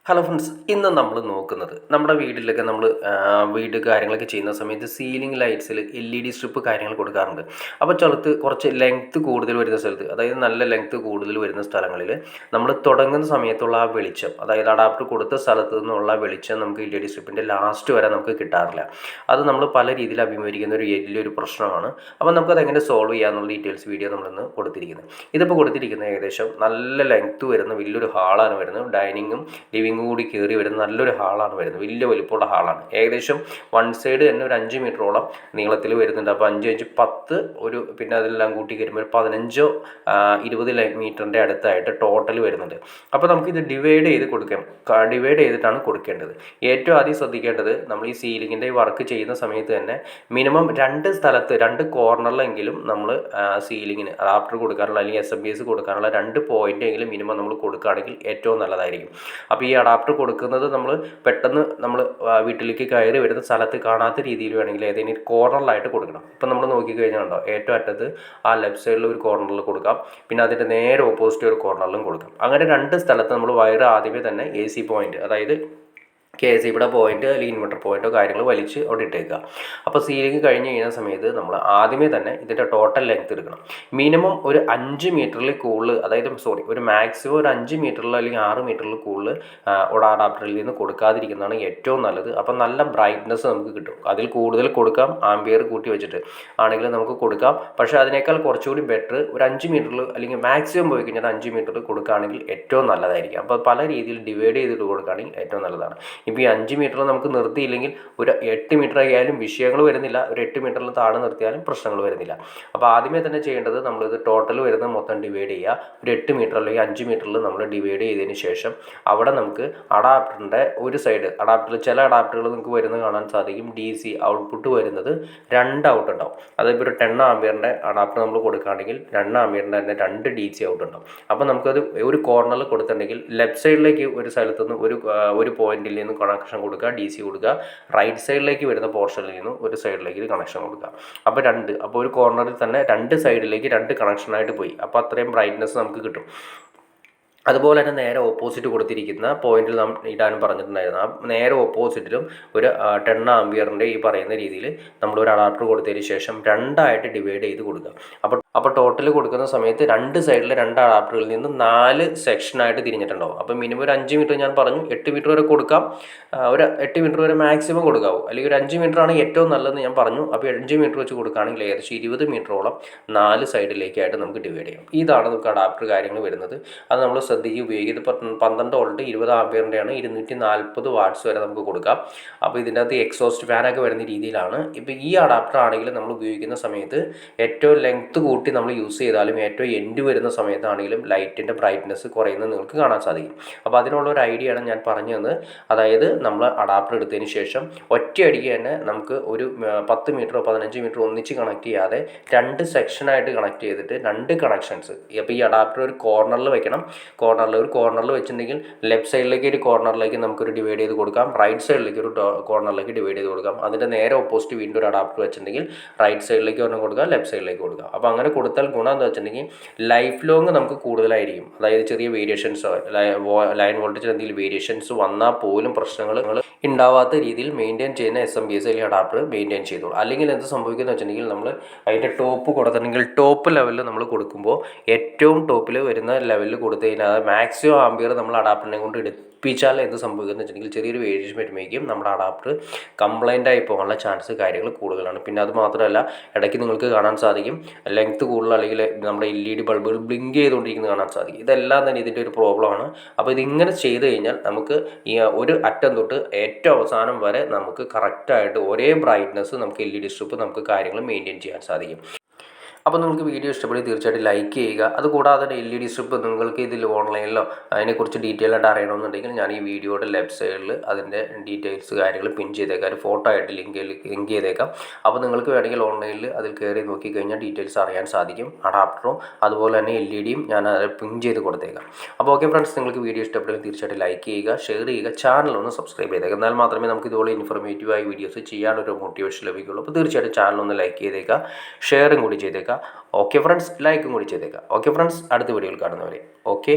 Hello friends, ഇന്ന് നമ്മൾ നോക്കുന്നത് നമ്മുടെ വീട്ടിലൊക്കെ നമ്മൾ വീട് കാര്യങ്ങളൊക്കെ ചെയ്യുന്ന സമയത്ത് സീലിംഗ് ലൈറ്റ്സിൽ LED സ്ട്രിപ്പ് കാര്യങ്ങൾ കൊടുക്കാറുണ്ട്. അപ്പോൾ ചിലത്ത് കുറച്ച് ലെങ്ത്ത് കൂടുതൽ വരുന്ന സ്ഥലത്ത്, അതായത് നല്ല ലെങ്ത്ത് കൂടുതൽ വരുന്ന സ്ഥലങ്ങളിൽ നമ്മൾ തുടങ്ങുന്ന സമയത്തുള്ള ആ വെളിച്ചം, അതായത് അഡാപ്റ്റർ കൊടുത്ത സ്ഥലത്ത് നിന്നുള്ള വെളിച്ചം നമുക്ക് LED സ്ട്രിപ്പിൻ്റെ ലാസ്റ്റ് വരെ നമുക്ക് കിട്ടാറില്ല. അത് നമ്മൾ പല രീതിയിൽ അഭിമുഖീകരിക്കുന്ന ഒരു വലിയൊരു പ്രശ്നമാണ്. അപ്പോൾ നമുക്കത് എങ്ങനെ സോൾവ് ചെയ്യാമെന്നുള്ള ഡീറ്റെയിൽസ് വീഡിയോ നമ്മളിന്ന് കൊടുത്തിരിക്കുന്നത്. ഇതിപ്പോൾ കൊടുത്തിരിക്കുന്നത് ഏകദേശം നല്ല ലെങ്ത്ത് വരുന്ന വലിയൊരു ഹാളാണ് വരുന്നത്. ഡൈനിങ്ങും ലിവിംഗ് കൂടി കയറി വരുന്ന നല്ലൊരു ഹാളാണ് വരുന്നത്. വലിയ വലിപ്പമുള്ള ഹാളാണ്. ഏകദേശം വൺ സൈഡ് തന്നെ ഒരു 5 മീറ്ററോളം നീളത്തിൽ വരുന്നുണ്ട്. അപ്പോൾ 5 5 10 ഒരു പിന്നെ അതെല്ലാം കൂട്ടി കയറുമ്പോൾ ഒരു 15 20 മീറ്ററിൻ്റെ അടുത്തായിട്ട് ടോട്ടൽ വരുന്നുണ്ട്. അപ്പോൾ നമുക്കിത് ഡിവൈഡ് ചെയ്ത് കൊടുക്കാം. ഡിവൈഡ് ചെയ്തിട്ടാണ് കൊടുക്കേണ്ടത്. ഏറ്റവും ആദ്യം ശ്രദ്ധിക്കേണ്ടത്, നമ്മൾ ഈ സീലിങ്ങിൻ്റെ വർക്ക് ചെയ്യുന്ന സമയത്ത് തന്നെ മിനിമം 2 സ്ഥലത്ത് 2 കോർണറിലെങ്കിലും നമ്മൾ സീലിങ്ങിന് അഡാപ്റ്റർ കൊടുക്കാനുള്ള അല്ലെങ്കിൽ SMPS കൊടുക്കാനുള്ള 2 പോയിൻ്റെങ്കിലും മിനിമം നമ്മൾ കൊടുക്കുകയാണെങ്കിൽ ഏറ്റവും നല്ലതായിരിക്കും. അപ്പോൾ ഈ അഡാപ്റ്റർ കൊടുക്കുന്നത് നമ്മൾ പെട്ടെന്ന് നമ്മൾ വീട്ടിലേക്ക് കയറി വരുന്ന സ്ഥലത്ത് കാണാത്ത രീതിയിൽ വേണമെങ്കിൽ ഏതെങ്കിലും കോർണറിലായിട്ട് കൊടുക്കണം. ഇപ്പം നമ്മൾ നോക്കിക്കഴിഞ്ഞാൽ ഉണ്ടോ, ഏറ്റവും അറ്റത്ത് ആ ലെഫ്റ്റ് സൈഡിൽ ഒരു കോർണറിൽ കൊടുക്കാം, പിന്നെ അതിൻ്റെ നേരെ ഓപ്പോസിറ്റ് ഒരു കോർണറിലും കൊടുക്കാം. അങ്ങനെ 2 സ്ഥലത്ത് നമ്മൾ വയർ ആദ്യമേ തന്നെ AC പോയിൻ്റ്, അതായത് KCBയുടെ പോയിൻ്റ് അല്ലെങ്കിൽ ഇൻവെർട്ടർ പോയിൻ്റോ കാര്യങ്ങൾ വലിച്ച് അവിടെ ഇട്ടേക്കുക. അപ്പോൾ സീലിംഗ് കഴിഞ്ഞ് കഴിയുന്ന സമയത്ത് നമ്മൾ ആദ്യമേ തന്നെ ഇതിൻ്റെ ടോട്ടൽ ലെങ്ത് എടുക്കണം. മിനിമം ഒരു 5 മീറ്ററിൽ കൂടുതൽ, അതായത് ഒരു മാക്സിമം ഒരു 5 മീറ്ററിൽ അല്ലെങ്കിൽ 6 മീറ്ററിൽ കൂടുതൽ അഡാപ്റ്ററിൽ നിന്ന് കൊടുക്കാതിരിക്കുന്നതാണ് ഏറ്റവും നല്ലത്. അപ്പം നല്ല ബ്രൈറ്റ്നസ് നമുക്ക് കിട്ടും. അതിൽ കൂടുതൽ കൊടുക്കാം, ആംബിയർ കൂട്ടി വെച്ചിട്ട് ആണെങ്കിൽ നമുക്ക് കൊടുക്കാം. പക്ഷേ അതിനേക്കാൾ കുറച്ചുകൂടി ബെറ്റർ ഒരു 5 മീറ്ററിൽ അല്ലെങ്കിൽ മാക്സിമം പോയി കഴിഞ്ഞാൽ 5 മീറ്ററിൽ കൊടുക്കുകയാണെങ്കിൽ ഏറ്റവും നല്ലതായിരിക്കും. അപ്പോൾ പല രീതിയിൽ ഡിവൈഡ് ചെയ്തിട്ട് കൊടുക്കുകയാണെങ്കിൽ ഏറ്റവും നല്ലതാണ്. ഇപ്പോൾ ഈ 5 മീറ്റർ നമുക്ക് നിർത്തിയില്ലെങ്കിൽ ഒരു 8 മീറ്റർ ആയാലും വിഷയങ്ങൾ വരുന്നില്ല, ഒരു 8 മീറ്ററിൽ താഴെ നിർത്തിയാലും പ്രശ്നങ്ങൾ വരുന്നില്ല. അപ്പോൾ ആദ്യമേ തന്നെ ചെയ്യേണ്ടത്, നമ്മളിത് ടോട്ടൽ വരുന്നത് മൊത്തം ഡിവൈഡ് ചെയ്യുക. ഒരു 8 മീറ്റർ അല്ലെങ്കിൽ 5 മീറ്ററിൽ നമ്മൾ ഡിവൈഡ് ചെയ്തതിന് ശേഷം അവിടെ നമുക്ക് അഡാപ്റ്ററിൻ്റെ ഒരു സൈഡ്, ചില അഡാപ്റ്ററുകൾ നമുക്ക് വരുന്നത് കാണാൻ സാധിക്കും, DC ഔട്ട്പുട്ട് വരുന്നത് 2 ഔട്ട് ഉണ്ടാവും. അതായത് ഒരു 10 ആംബിയറിൻ്റെ അഡാപ്റ്റർ നമ്മൾ കൊടുക്കുകയാണെങ്കിൽ 2 ആംബിയറിൻ്റെ തന്നെ 2 DC ഔട്ട് ഉണ്ടാവും. അപ്പോൾ നമുക്കത് ഒരു കോർണറിൽ കൊടുത്തിട്ടുണ്ടെങ്കിൽ ലെഫ്റ്റ് സൈഡിലേക്ക് ഒരു സ്ഥലത്തുനിന്ന് ഒരു പോയിന്റിൽ നിന്ന് കണക്ഷൻ കൊടുക്കുക, DC കൊടുക്കുക, റൈറ്റ് സൈഡിലേക്ക് വരുന്ന പോർഷനിൽ നിന്ന് ഒരു സൈഡിലേക്ക് കണക്ഷൻ കൊടുക്കുക. അപ്പോൾ ഒരു കോർണറിൽ തന്നെ 2 സൈഡിലേക്ക് 2 കണക്ഷനായിട്ട് പോയി. അപ്പോൾ അത്രയും ബ്രൈറ്റ്നസ് നമുക്ക് കിട്ടും. അതുപോലെ തന്നെ നേരെ ഓപ്പോസിറ്റ് കൊടുത്തിരിക്കുന്ന പോയിന്റിൽ നാം ഇടാനും പറഞ്ഞിട്ടുണ്ടായിരുന്നു. ആ നേരെ ഓപ്പോസിറ്റിലും ഒരു 10 ആംബിയറിൻ്റെ ഈ പറയുന്ന രീതിയിൽ നമ്മളൊരു അഡാപ്റ്റർ കൊടുത്തതിന് ശേഷം 2 ആയിട്ട് ഡിവൈഡ് ചെയ്ത് കൊടുക്കുക. അപ്പോൾ ടോട്ടൽ കൊടുക്കുന്ന സമയത്ത് 2 സൈഡിലെ 2 അഡാപ്റ്ററിൽ നിന്ന് 4 സെക്ഷനായിട്ട് തിരിഞ്ഞിട്ടുണ്ടാവും. അപ്പോൾ മിനിമം ഒരു 5 മീറ്റർ ഞാൻ പറഞ്ഞു, 8 മീറ്റർ വരെ കൊടുക്കാം, ഒരു 8 മീറ്റർ വരെ മാക്സിമം കൊടുക്കാവൂ, അല്ലെങ്കിൽ ഒരു 5 മീറ്ററാണ് ഏറ്റവും നല്ലതെന്ന് ഞാൻ പറഞ്ഞു. അപ്പോൾ 5 മീറ്റർ വെച്ച് കൊടുക്കുകയാണെങ്കിൽ ഏകദേശം 20 മീറ്ററോളം 4 സൈഡിലേക്കായിട്ട് നമുക്ക് ഡിവൈഡ് ചെയ്യാം. ഇതാണ് നമുക്ക് അഡാപ്റ്റർ കാര്യങ്ങൾ വരുന്നത്. അത് നമ്മൾ ശ്രദ്ധിക്കുക, ഉപയോഗിക്കുന്നത്. ഇപ്പോൾ 12 വോൾട്ട് 20 ആംബിയറിൻ്റെയാണ്, 240 വാട്ട്സ് വരെ നമുക്ക് കൊടുക്കാം. അപ്പോൾ ഇതിൻ്റെ അകത്ത് എക്സോസ്റ്റ് ഫാനൊക്കെ വരുന്ന രീതിയിലാണ്. ഇപ്പോൾ ഈ അഡാപ്റ്റർ ആണെങ്കിൽ നമ്മൾ ഉപയോഗിക്കുന്ന സമയത്ത് ഏറ്റവും ലെങ്ത്ത് കൂട്ടി നമ്മൾ യൂസ് ചെയ്താലും ഏറ്റവും എൻഡ് വരുന്ന സമയത്താണെങ്കിലും ലൈറ്റിൻ്റെ ബ്രൈറ്റ്നസ് കുറയുന്നത് നിങ്ങൾക്ക് കാണാൻ സാധിക്കും. അപ്പോൾ അതിനുള്ള ഒരു ഐഡിയ ആണ് ഞാൻ പറഞ്ഞു തന്നത്. അതായത് നമ്മൾ അഡാപ്റ്റർ എടുത്തതിന് ശേഷം ഒറ്റയടിക്ക് തന്നെ നമുക്ക് ഒരു 10 മീറ്ററോ 15 മീറ്ററോ ഒന്നിച്ച് കണക്ട് ചെയ്യാതെ 2 സെക്ഷനായിട്ട് കണക്ട് ചെയ്തിട്ട് 2 കണക്ഷൻസ്. അപ്പോൾ ഈ അഡാപ്റ്റർ ഒരു കോർണറിൽ വെക്കണം. ഒരു കോർണറിൽ വെച്ചിട്ടുണ്ടെങ്കിൽ ലെഫ്റ്റ് സൈഡിലേക്ക് ഒരു കോർണറിലേക്ക് നമുക്കൊരു ഡിവൈഡ് ചെയ്ത് കൊടുക്കാം, റൈറ്റ് സൈഡിലേക്ക് ഒരു കോർണറിലേക്ക് ഡിവൈഡ് ചെയ്ത് കൊടുക്കാം. അതിൻ്റെ നേരെ ഓപ്പോസിറ്റ് വീണ്ടും ഒരു അഡാപ്റ്റർ വെച്ചിട്ടുണ്ടെങ്കിൽ റൈറ്റ് സൈഡിലേക്ക് ഒരെണ്ണം കൊടുക്കാം, ലെഫ്റ്റ് സൈഡിലേക്ക് കൊടുക്കാം. അപ്പോൾ അങ്ങനെ കൊടുത്താൽ ഗുണം എന്താ വെച്ചിട്ടുണ്ടെങ്കിൽ ലൈഫ് ലോങ് നമുക്ക് കൂടുതലായിരിക്കും. അതായത് ചെറിയ വേരിയേഷൻസോ ലൈൻ വോൾട്ടേജ് എന്തെങ്കിലും വേരിയേഷൻസ് വന്നാൽ പോലും പ്രശ്നങ്ങൾ ഉണ്ടാവാത്ത രീതിയിൽ മെയിൻറ്റെയിൻ ചെയ്യുന്ന SMPS അല്ലെങ്കിൽ അഡാപ്റ്റർ മെയിൻറ്റെയിൻ ചെയ്തോളൂ. അല്ലെങ്കിൽ എന്ത് സംഭവിക്കുന്നത് വെച്ചിട്ടുണ്ടെങ്കിൽ നമ്മൾ അതിൻ്റെ ടോപ്പ് കൊടുത്തിട്ടുണ്ടെങ്കിൽ ടോപ്പ് ലെവലിൽ നമ്മൾ കൊടുക്കുമ്പോൾ ഏറ്റവും ടോപ്പിൽ വരുന്ന ലെവലിൽ കൊടുത്തു കഴിഞ്ഞാൽ മാക്സിമം ആംബിയർ നമ്മൾ അഡാപ്റ്ററിനെ കൊണ്ട് എടുപ്പിച്ചാൽ എന്ത് സംഭവിക്കുന്നത് വെച്ചിട്ടുണ്ടെങ്കിൽ ചെറിയൊരു വേരിയേഷൻ വരുമ്പോഴേക്കും നമ്മുടെ അഡാപ്റ്റർ കംപ്ലൈൻ്റ് ആയി പോകാനുള്ള ചാൻസ് കാര്യങ്ങൾ കൂടുതലാണ്. പിന്നെ അത് മാത്രമല്ല, ഇടയ്ക്ക് നിങ്ങൾക്ക് കാണാൻ സാധിക്കും ലെങ്ത്ത് കൂടുതൽ അല്ലെങ്കിൽ നമ്മുടെ LED ബൾബുകൾ ബ്ലിങ്ക് ചെയ്തുകൊണ്ടിരിക്കുന്നത് കാണാൻ സാധിക്കും. ഇതെല്ലാം തന്നെ ഇതിൻ്റെ ഒരു പ്രോബ്ലമാണ്. അപ്പോൾ ഇതിങ്ങനെ ചെയ്ത് കഴിഞ്ഞാൽ നമുക്ക് ഈ ഒരു അറ്റം തൊട്ട് ഏറ്റവും അവസാനം വരെ നമുക്ക് കറക്റ്റായിട്ട് ഒരേ ബ്രൈറ്റ്നസ് നമുക്ക് LED സ്ട്രിപ്പ് നമുക്ക് കാര്യങ്ങൾ മെയിൻറ്റെയിൻ ചെയ്യാൻ സാധിക്കും. അപ്പോൾ നിങ്ങൾക്ക് വീഡിയോ ഇഷ്ടപ്പെട്ട് തീർച്ചയായിട്ടും ലൈക്ക് ചെയ്യുക. അതുകൂടാതെ LED സ്ട്രിപ്പ് നിങ്ങൾക്ക് ഇതിൽ ഓൺലൈനിലോ അതിനെക്കുറിച്ച് ഡീറ്റെയിൽ ആയിട്ട് അറിയണമെന്നുണ്ടെങ്കിൽ ഞാൻ ഈ വീഡിയോയുടെ ലെഫ്റ്റ് സൈഡിൽ അതിൻ്റെ ഡീറ്റെയിൽസ് കാര്യങ്ങൾ പിൻ ചെയ്തേക്കാം, ഒരു ഫോട്ടോ ആയിട്ട് ലിങ്ക് ചെയ്തേക്കാം. അപ്പോൾ നിങ്ങൾക്ക് വേണമെങ്കിൽ ഓൺലൈനിൽ അതിൽ കയറി നോക്കിക്കഴിഞ്ഞാൽ ഡീറ്റെയിൽസ് അറിയാൻ സാധിക്കും. അഡാപ്റ്ററും അതുപോലെ തന്നെ LEDയും ഞാൻ പിൻ ചെയ്ത് കൊടുത്തേക്കാം. അപ്പോൾ ഓക്കെ ഫ്രണ്ട്സ്, നിങ്ങൾക്ക് വീഡിയോ ഇഷ്ടപ്പെട്ടെങ്കിൽ തീർച്ചയായിട്ടും ലൈക്ക് ചെയ്യുക, ഷെയർ ചെയ്യുക, ചാനലൊന്ന് സബ്സ്ക്രൈബ് ചെയ്തേക്കാം. എന്നാൽ മാത്രമേ നമുക്ക് ഇതുപോലെ ഇൻഫോർമേറ്റീവായ വീഡിയോസ് ചെയ്യാനൊരു മോട്ടിവേഷൻ ലഭിക്കുള്ളൂ. അപ്പോൾ തീർച്ചയായിട്ടും ചാനലൊന്ന് ലൈക്ക് ചെയ്തേക്കാം, ഷെയറും കൂടി ചെയ്തേക്കാം. ഓക്കെ ഫ്രണ്ട്സ്, ലൈക്കും കൂടി ചെയ്തേക്കാം. ഓക്കെ ഫ്രണ്ട്സ്, അടുത്ത വീഡിയോയിൽ കാണുന്നവരെ ഓക്കെ.